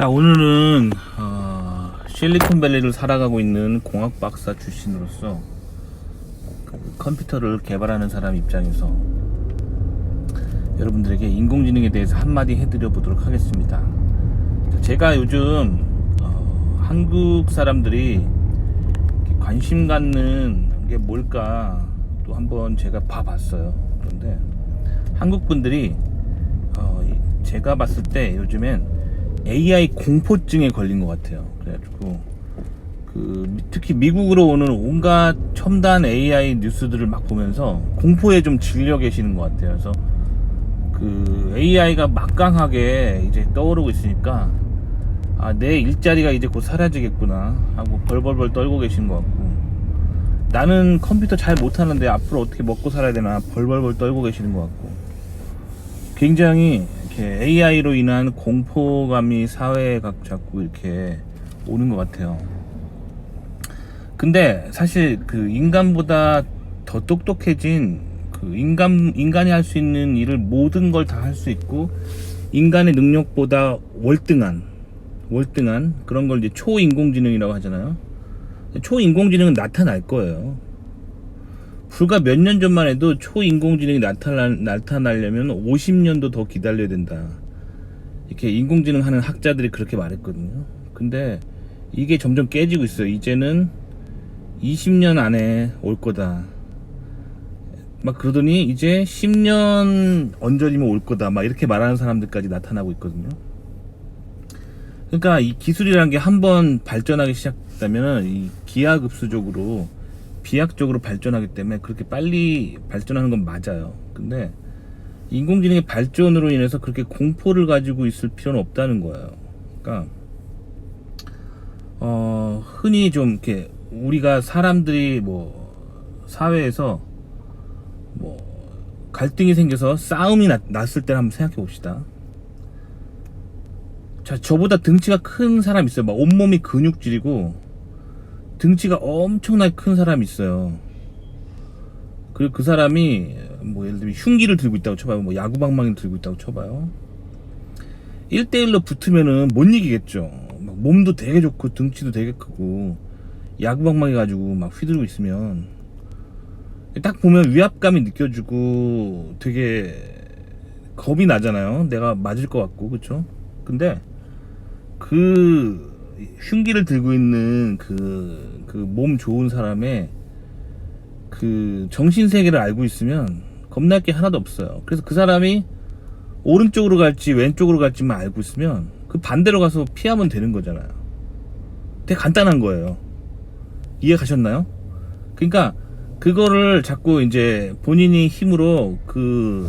자, 오늘은 실리콘밸리를 살아가고 있는 공학 박사 출신으로서 컴퓨터를 개발하는 사람 입장에서 여러분들에게 인공지능에 대해서 한마디 해드려 보도록 하겠습니다. 제가 요즘 한국 사람들이 관심 갖는 게 뭘까 또 한번 제가 봐봤어요. 그런데 한국 분들이 제가 봤을 때 요즘엔 AI 공포증에 걸린 것 같아요. 그래가지고 특히 미국으로 오는 온갖 첨단 AI 뉴스들을 막 보면서 공포에 좀 질려 계시는 것 같아요. 그래서 AI가 막강하게 이제 떠오르고 있으니까 내 일자리가 이제 곧 사라지겠구나 하고 벌벌벌 떨고 계신 것 같고, 나는 컴퓨터 잘 못하는데 앞으로 어떻게 먹고 살아야 되나 벌벌벌 떨고 계시는 것 같고, 굉장히 이렇게 AI로 인한 공포감이 사회에 자꾸 이렇게 오는 것 같아요. 근데 사실 인간보다 더 똑똑해진 인간이 할 수 있는 일을 모든 걸 다 할 수 있고, 인간의 능력보다 월등한 그런 걸 이제 초인공지능이라고 하잖아요. 초인공지능은 나타날 거예요. 불과 몇 년 전만 해도 초인공지능이 나타나려면 50년도 더 기다려야 된다, 이렇게 인공지능 하는 학자들이 그렇게 말했거든요. 근데 이게 점점 깨지고 있어요. 이제는 20년 안에 올 거다 막 그러더니 이제 10년 언저리면 올 거다 막 이렇게 말하는 사람들까지 나타나고 있거든요. 그러니까 이 기술이라는 게 한번 발전하기 시작했다면 이 기하급수적으로 비약적으로 발전하기 때문에 그렇게 빨리 발전하는 건 맞아요. 근데 인공지능의 발전으로 인해서 그렇게 공포를 가지고 있을 필요는 없다는 거예요. 그러니까 흔히 좀 이렇게 우리가 사람들이 사회에서 갈등이 생겨서 싸움이 났을 때 한번 생각해 봅시다. 자, 저보다 등치가 큰 사람 있어요. 막 온몸이 근육질이고 등치가 엄청나게 큰 사람이 있어요. 그리고 그 사람이 예를 들면 흉기를 들고 있다고 쳐봐요. 야구방망이를 들고 있다고 쳐봐요. 1대1로 붙으면은 못 이기겠죠. 막 몸도 되게 좋고 등치도 되게 크고 야구방망이 가지고 막 휘두르고 있으면 딱 보면 위압감이 느껴지고 되게 겁이 나잖아요. 내가 맞을 것 같고, 그쵸? 근데 흉기를 들고 있는 몸 좋은 사람의 정신세계를 알고 있으면 겁날 게 하나도 없어요. 그래서 그 사람이 오른쪽으로 갈지 왼쪽으로 갈지만 알고 있으면 반대로 가서 피하면 되는 거잖아요. 되게 간단한 거예요. 이해 가셨나요? 그러니까 그거를 자꾸 이제 본인이 힘으로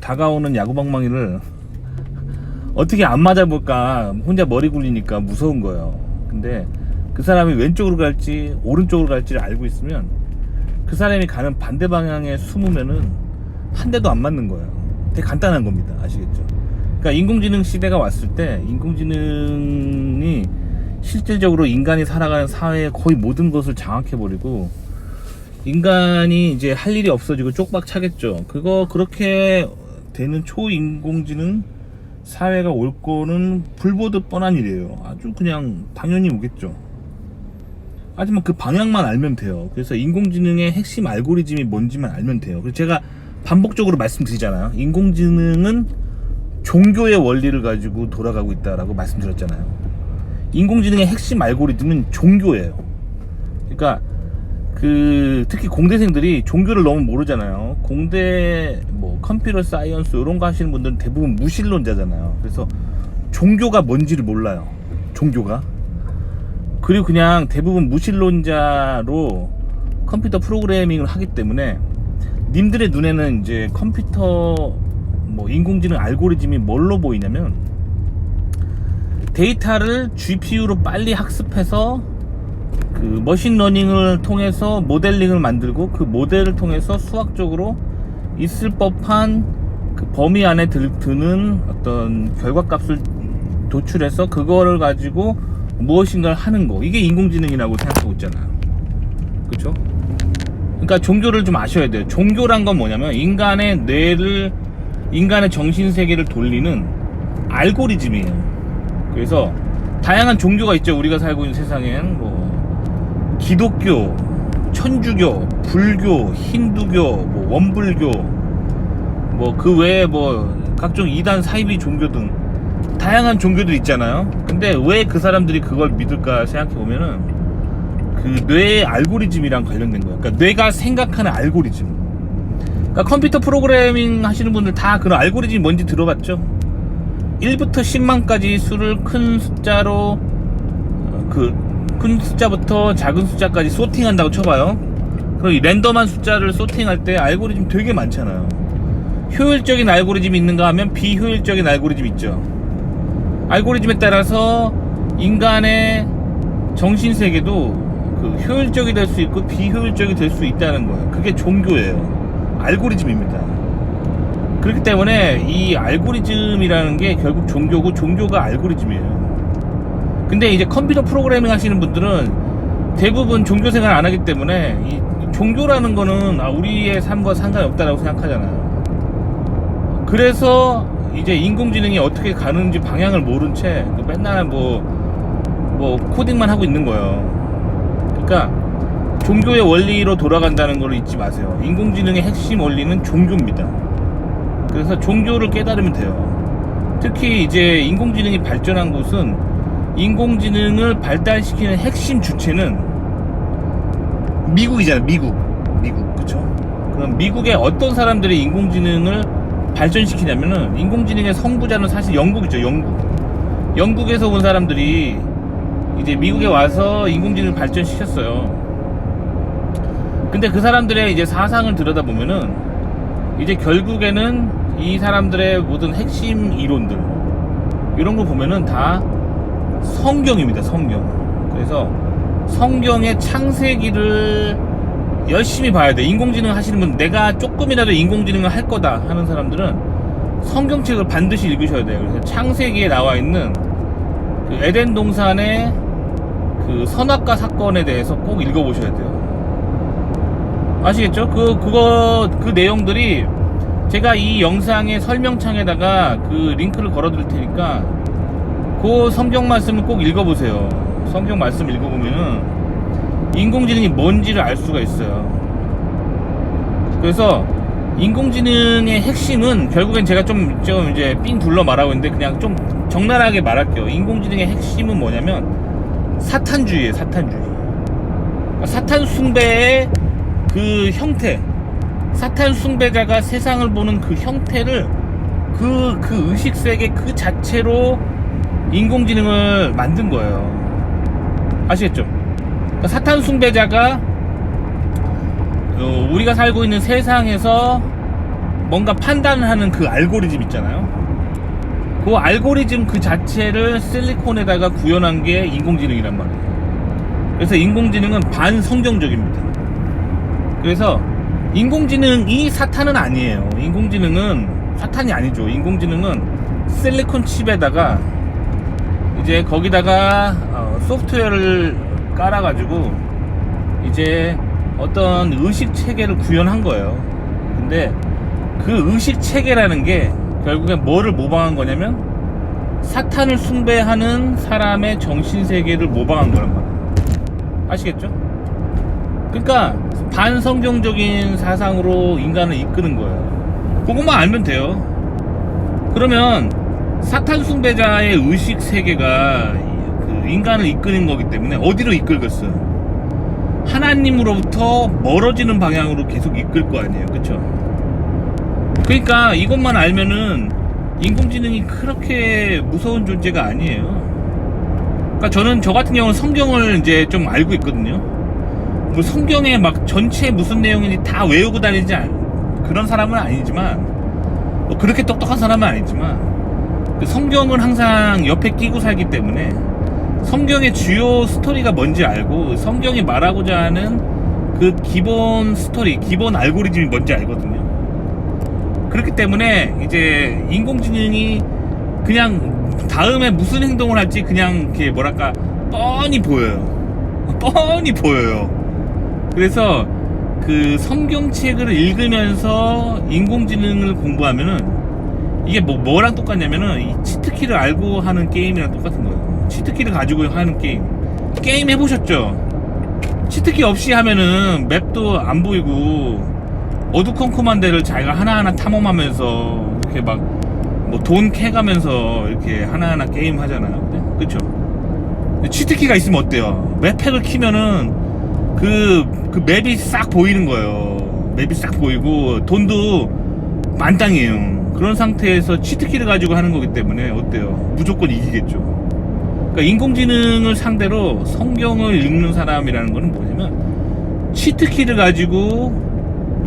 다가오는 야구방망이를 어떻게 안 맞아볼까 혼자 머리 굴리니까 무서운 거예요. 근데 그 사람이 왼쪽으로 갈지 오른쪽으로 갈지를 알고 있으면 그 사람이 가는 반대 방향에 숨으면은 한 대도 안 맞는 거예요. 되게 간단한 겁니다. 아시겠죠? 그러니까 인공지능 시대가 왔을 때 인공지능이 실질적으로 인간이 살아가는 사회의 거의 모든 것을 장악해버리고 인간이 이제 할 일이 없어지고 쪽박 차겠죠. 그렇게 되는 초인공지능 사회가 올 거는 불보듯 뻔한 일이에요. 아주 그냥 당연히 오겠죠. 하지만 그 방향만 알면 돼요. 그래서 인공지능의 핵심 알고리즘이 뭔지만 알면 돼요. 그래서 제가 반복적으로 말씀드리잖아요. 인공지능은 종교의 원리를 가지고 돌아가고 있다라고 말씀드렸잖아요. 인공지능의 핵심 알고리즘은 종교예요. 그러니까 특히 공대생들이 종교를 너무 모르잖아요. 공대 컴퓨터 사이언스 이런 거 하시는 분들은 대부분 무신론자잖아요. 그래서 종교가 뭔지를 몰라요. 종교가. 그리고 그냥 대부분 무신론자로 컴퓨터 프로그래밍을 하기 때문에 님들의 눈에는 이제 컴퓨터 인공지능 알고리즘이 뭘로 보이냐면 데이터를 GPU로 빨리 학습해서 머신러닝을 통해서 모델링을 만들고 그 모델을 통해서 수학적으로 있을 법한 범위 안에 드는 어떤 결과값을 도출해서 그거를 가지고 무엇인가를 하는 거, 이게 인공지능이라고 생각하고 있잖아요. 그쵸? 그러니까 종교를 좀 아셔야 돼요. 종교란 건 뭐냐면 인간의 정신세계를 돌리는 알고리즘이에요. 그래서 다양한 종교가 있죠. 우리가 살고 있는 세상엔 뭐 기독교, 천주교, 불교, 힌두교, 뭐 원불교, 뭐 그 외에 뭐 각종 이단 사이비 종교 등 다양한 종교들 있잖아요. 근데 왜 그 사람들이 그걸 믿을까 생각해 보면은 그 뇌의 알고리즘이랑 관련된 거예요. 그러니까 뇌가 생각하는 알고리즘. 그러니까 컴퓨터 프로그래밍 하시는 분들 다 그런 알고리즘이 뭔지 들어봤죠? 1부터 10만까지 수를 큰 숫자로 큰 숫자부터 작은 숫자까지 소팅한다고 쳐봐요. 그럼 이 랜덤한 숫자를 소팅할 때 알고리즘 되게 많잖아요. 효율적인 알고리즘이 있는가 하면 비효율적인 알고리즘이 있죠. 알고리즘에 따라서 인간의 정신세계도 그 효율적이 될 수 있고 비효율적이 될 수 있다는 거예요. 그게 종교예요. 알고리즘입니다. 그렇기 때문에 이 알고리즘이라는 게 결국 종교고 종교가 알고리즘이에요. 근데 이제 컴퓨터 프로그래밍 하시는 분들은 대부분 종교 생활 안 하기 때문에 이 종교라는 거는 우리의 삶과 상관이 없다라고 생각하잖아요. 그래서 이제 인공지능이 어떻게 가는지 방향을 모른 채 맨날 뭐 코딩만 하고 있는 거예요. 그러니까 종교의 원리로 돌아간다는 걸 잊지 마세요. 인공지능의 핵심 원리는 종교입니다. 그래서 종교를 깨달으면 돼요. 특히 이제 인공지능이 발전한 곳은 인공지능을 발달시키는 핵심 주체는 미국이잖아요. 미국 그쵸? 그럼 미국의 어떤 사람들이 인공지능을 발전시키냐면은 인공지능의 선구자는 사실 영국이죠. 영국에서 온 사람들이 이제 미국에 와서 인공지능을 발전시켰어요. 근데 그 사람들의 이제 사상을 들여다보면은 이제 결국에는 이 사람들의 모든 핵심 이론들 이런 거 보면은 다 성경입니다. 성경. 그래서 성경의 창세기를 열심히 봐야 돼. 인공지능 하시는 분, 내가 조금이라도 인공지능을 할 거다 하는 사람들은 성경책을 반드시 읽으셔야 돼요. 그래서 창세기에 나와 있는 그 에덴 동산의 그 선악과 사건에 대해서 꼭 읽어보셔야 돼요. 아시겠죠? 그 내용들이 제가 이 영상의 설명창에다가 그 링크를 걸어 드릴 테니까 그 성경 말씀을 꼭 읽어보세요. 성경 말씀 읽어보면은 인공지능이 뭔지를 알 수가 있어요. 그래서 인공지능의 핵심은 결국엔 제가 좀 이제 삥 둘러 말하고 있는데 그냥 좀 적나라하게 말할게요. 인공지능의 핵심은 뭐냐면 사탄주의예요. 사탄주의. 사탄 숭배의 그 형태, 사탄 숭배자가 세상을 보는 그 형태를 그 의식세계 그 자체로 인공지능을 만든 거예요. 아시겠죠? 그러니까 사탄 숭배자가 우리가 살고 있는 세상에서 뭔가 판단을 하는 그 알고리즘 있잖아요. 그 알고리즘 그 자체를 실리콘에다가 구현한 게 인공지능이란 말이에요. 그래서 인공지능은 반성경적입니다. 그래서 인공지능이 사탄은 아니에요. 인공지능은 사탄이 아니죠. 인공지능은 실리콘 칩에다가 이제 거기다가 소프트웨어를 깔아가지고 이제 어떤 의식 체계를 구현한 거예요. 근데 그 의식 체계라는 게 결국엔 뭐를 모방한 거냐면 사탄을 숭배하는 사람의 정신 세계를 모방한 거란 말이에요. 아시겠죠? 그러니까 반성경적인 사상으로 인간을 이끄는 거예요. 그것만 알면 돼요. 그러면 사탄 숭배자의 의식 세계가 그 인간을 이끄는 거기 때문에 어디로 이끌겠어요? 하나님으로부터 멀어지는 방향으로 계속 이끌 거 아니에요. 그쵸? 그러니까 이것만 알면은 인공지능이 그렇게 무서운 존재가 아니에요. 그러니까 저 같은 경우는 성경을 이제 좀 알고 있거든요. 뭐 성경에 막 전체 무슨 내용인지 다 외우고 다니지 그런 사람은 아니지만 뭐 그렇게 똑똑한 사람은 아니지만 그 성경은 항상 옆에 끼고 살기 때문에 성경의 주요 스토리가 뭔지 알고 성경이 말하고자 하는 그 기본 스토리, 기본 알고리즘이 뭔지 알거든요. 그렇기 때문에 이제 인공지능이 그냥 다음에 무슨 행동을 할지 그냥 이렇게 뭐랄까 뻔히 보여요. 그래서 그 성경책을 읽으면서 인공지능을 공부하면은 이게 뭐랑 똑같냐면은 이 치트키를 알고 하는 게임이랑 똑같은 거예요. 치트키를 가지고 하는 게임 해보셨죠? 치트키 없이 하면은 맵도 안 보이고 어두컴컴한 데를 자기가 하나하나 탐험하면서 이렇게 막 뭐 돈 캐가면서 이렇게 하나하나 게임 하잖아요. 네? 그쵸? 치트키가 있으면 어때요? 맵팩을 키면은 그 맵이 싹 보이는 거예요. 맵이 싹 보이고 돈도 만땅이에요. 그런 상태에서 치트키를 가지고 하는 거기 때문에 어때요? 무조건 이기겠죠. 그러니까 인공지능을 상대로 성경을 읽는 사람이라는 거는 뭐냐면 치트키를 가지고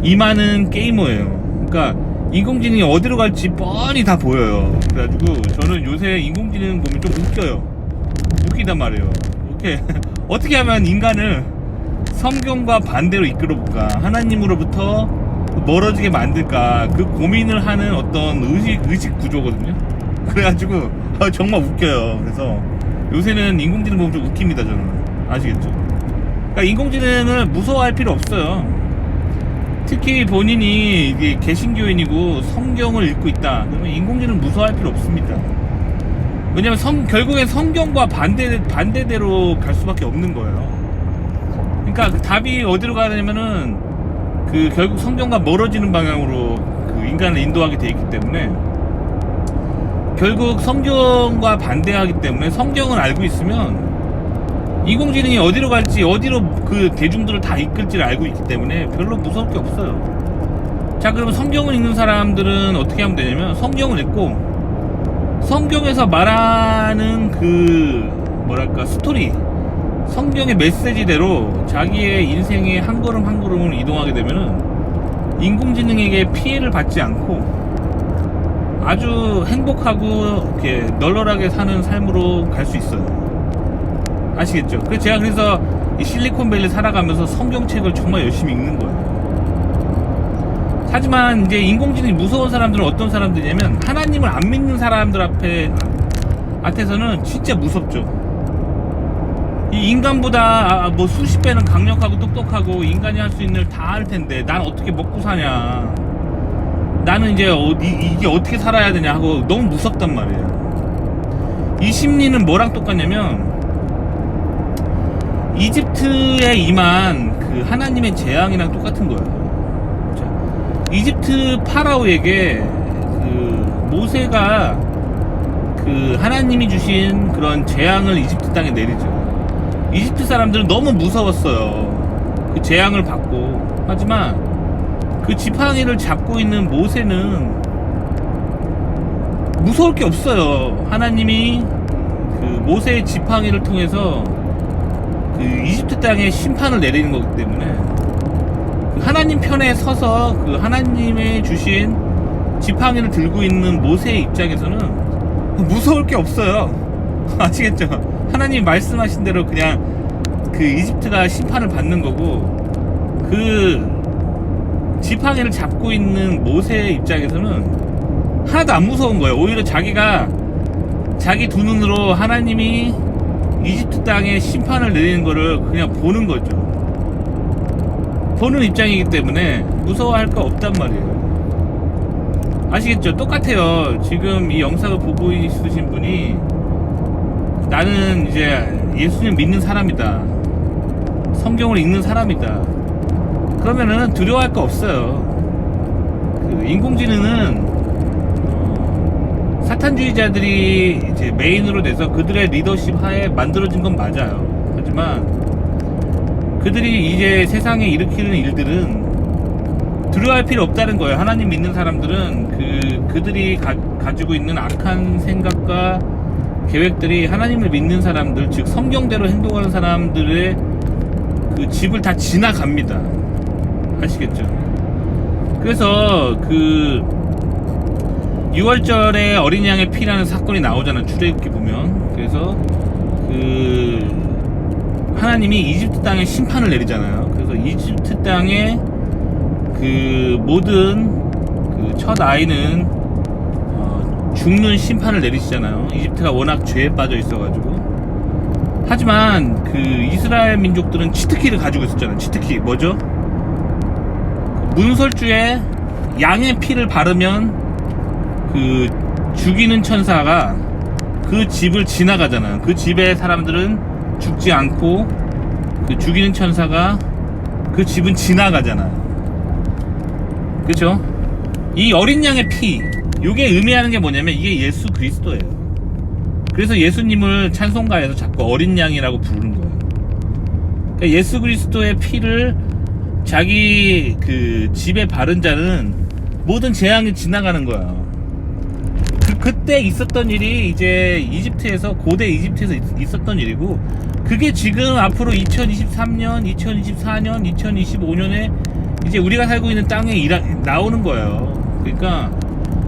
임하는 게이머예요. 그러니까 인공지능이 어디로 갈지 뻔히 다 보여요. 그래가지고 저는 요새 인공지능 보면 좀 웃겨요. 웃기단 말이에요. 이렇게 어떻게 하면 인간을 성경과 반대로 이끌어볼까, 하나님으로부터 멀어지게 만들까, 그 고민을 하는 어떤 의식 구조거든요. 그래가지고 정말 웃겨요. 그래서 요새는 인공지능 보면 좀 웃깁니다. 저는. 아시겠죠? 그러니까 인공지능을 무서워할 필요 없어요. 특히 본인이 이게 개신교인이고 성경을 읽고 있다 그러면 인공지능 무서워할 필요 없습니다. 왜냐면 결국엔 성경과 반대대로 갈 수밖에 없는 거예요. 그러니까 그 답이 어디로 가냐면은 결국 성경과 멀어지는 방향으로 인간을 인도하게 돼 있기 때문에, 결국 성경과 반대하기 때문에 성경을 알고 있으면 인공지능이 어디로 갈지, 어디로 대중들을 다 이끌지를 알고 있기 때문에 별로 무서울 게 없어요. 자, 그러면 성경을 읽는 사람들은 어떻게 하면 되냐면, 성경을 읽고 성경에서 말하는 스토리, 성경의 메시지대로 자기의 인생의 한 걸음 한 걸음을 이동하게 되면은 인공지능에게 피해를 받지 않고 아주 행복하고 이렇게 널널하게 사는 삶으로 갈 수 있어요. 아시겠죠? 그래서 이 실리콘밸리 살아가면서 성경책을 정말 열심히 읽는 거예요. 하지만 이제 인공지능이 무서운 사람들은 어떤 사람들이냐면, 하나님을 안 믿는 사람들 앞에서는 진짜 무섭죠. 이 인간보다 뭐 수십 배는 강력하고 똑똑하고 인간이 할 수 있는 일 다 할 텐데 난 어떻게 먹고 사냐, 나는 이제 이게 어떻게 살아야 되냐 하고 너무 무섭단 말이에요. 이 심리는 뭐랑 똑같냐면, 이집트에 임한 하나님의 재앙이랑 똑같은 거예요. 자, 이집트 파라오에게 모세가 하나님이 주신 그런 재앙을 이집트 땅에 내리죠. 이집트 사람들은 너무 무서웠어요. 그 재앙을 받고. 하지만 그 지팡이를 잡고 있는 모세는 무서울 게 없어요. 하나님이 모세의 지팡이를 통해서 이집트 땅에 심판을 내리는 거기 때문에 하나님 편에 서서 하나님의 주신 지팡이를 들고 있는 모세의 입장에서는 무서울 게 없어요. 아시겠죠? 하나님이 말씀하신 대로 그냥 이집트가 심판을 받는 거고, 지팡이를 잡고 있는 모세의 입장에서는 하나도 안 무서운 거예요. 오히려 자기 두 눈으로 하나님이 이집트 땅에 심판을 내리는 거를 그냥 보는 거죠. 보는 입장이기 때문에 무서워할 거 없단 말이에요. 아시겠죠? 똑같아요. 지금 이 영상을 보고 있으신 분이 나는 이제 예수님 믿는 사람이다, 성경을 읽는 사람이다, 그러면은 두려워할 거 없어요. 인공지능은 사탄주의자들이 이제 메인으로 돼서 그들의 리더십 하에 만들어진 건 맞아요. 하지만 그들이 이제 세상에 일으키는 일들은 두려워할 필요 없다는 거예요. 하나님 믿는 사람들은 그들이 가지고 있는 악한 생각과 계획들이 하나님을 믿는 사람들, 즉 성경대로 행동하는 사람들의 집을 다 지나갑니다. 아시겠죠? 그래서 6월절에 어린 양의 피라는 사건이 나오잖아요. 출애굽기 보면. 그래서 하나님이 이집트 땅에 심판을 내리잖아요. 그래서 이집트 땅에 모든 첫 아이는 죽는 심판을 내리시잖아요. 이집트가 워낙 죄에 빠져 있어가지고. 하지만 이스라엘 민족들은 치트키를 가지고 있었잖아요. 치트키 뭐죠? 문설주에 양의 피를 바르면 죽이는 천사가 그 집을 지나가잖아요. 그 집의 사람들은 죽지 않고 그 죽이는 천사가 그 집은 지나가잖아요. 그쵸? 이 어린 양의 피, 이게 의미하는 게 뭐냐면 이게 예수 그리스도예요. 그래서 예수님을 찬송가에서 자꾸 어린 양이라고 부르는 거예요. 그러니까 예수 그리스도의 피를 자기 그 집에 바른 자는 모든 재앙이 지나가는 거야. 그때 있었던 일이 이제 이집트에서, 고대 이집트에서 있었던 일이고, 그게 지금 앞으로 2023년, 2024년, 2025년에 이제 우리가 살고 있는 땅에 나오는 거예요. 그러니까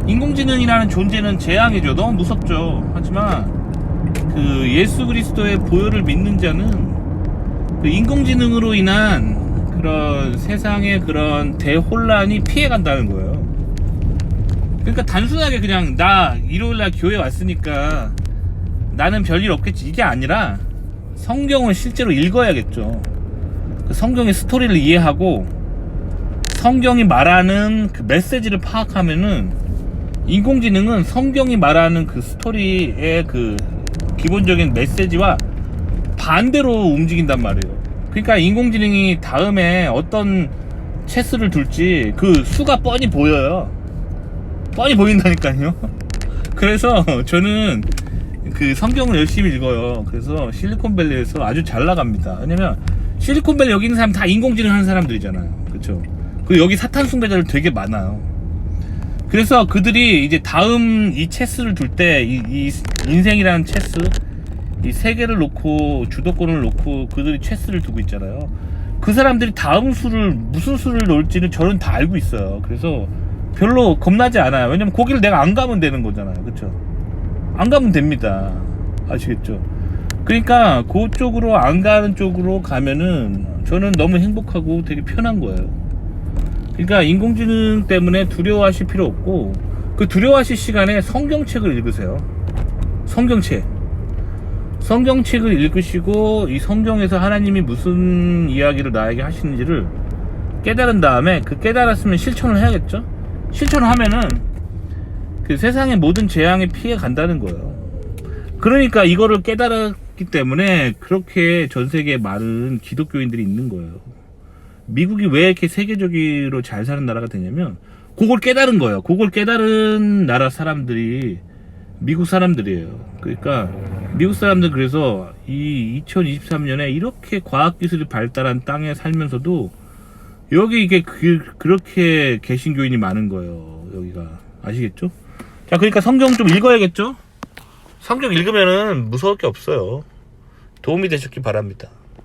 인공지능이라는 존재는 재앙이죠. 너무 무섭죠. 하지만 그 예수 그리스도의 보혈을 믿는 자는 그 인공지능으로 인한 그런 세상의 그런 대혼란이 피해간다는 거예요. 그러니까 단순하게 그냥 나 일요일날 교회 왔으니까 나는 별일 없겠지, 이게 아니라 성경을 실제로 읽어야겠죠. 그 성경의 스토리를 이해하고 성경이 말하는 그 메시지를 파악하면은 인공지능은 성경이 말하는 그 스토리의 그 기본적인 메시지와 반대로 움직인단 말이에요. 그러니까 인공지능이 다음에 어떤 체스를 둘지 그 수가 뻔히 보여요. 뻔히 보인다니까요. 그래서 저는 그 성경을 열심히 읽어요. 그래서 실리콘밸리에서 아주 잘 나갑니다. 왜냐면 실리콘밸리 여기 있는 사람 다 인공지능 하는 사람들이잖아요. 그렇죠? 그리고 여기 사탄 숭배자들 되게 많아요. 그래서 그들이 이제 다음 이 체스를 둘 때 이 인생이라는 체스, 이 세계를 놓고 주도권을 놓고 그들이 체스를 두고 있잖아요. 그 사람들이 다음 수를 무슨 수를 놓을지는 저는 다 알고 있어요. 그래서 별로 겁나지 않아요. 왜냐면 거기를 내가 안 가면 되는 거잖아요. 그쵸? 안 가면 됩니다. 아시겠죠? 그러니까 그쪽으로 안 가는 쪽으로 가면은 저는 너무 행복하고 되게 편한 거예요. 그러니까 인공지능 때문에 두려워하실 필요 없고, 그 두려워하실 시간에 성경책을 읽으세요. 성경책을 읽으시고 이 성경에서 하나님이 무슨 이야기를 나에게 하시는지를 깨달은 다음에, 그 깨달았으면 실천을 해야겠죠. 실천을 하면은 그 세상의 모든 재앙에 피해 간다는 거예요. 그러니까 이거를 깨달았기 때문에 그렇게 전 세계에 많은 기독교인들이 있는 거예요. 미국이 왜 이렇게 세계적으로 잘 사는 나라가 되냐면 그걸 깨달은 거예요. 그걸 깨달은 나라 사람들이 미국 사람들이에요. 그러니까 미국 사람들, 그래서 이 2023년에 이렇게 과학기술이 발달한 땅에 살면서도 여기 이게 그렇게 개신교인이 많은 거예요. 여기가. 아시겠죠? 자, 그러니까 성경 좀 읽어야겠죠? 성경 읽으면은 무서울 게 없어요. 도움이 되셨기 바랍니다.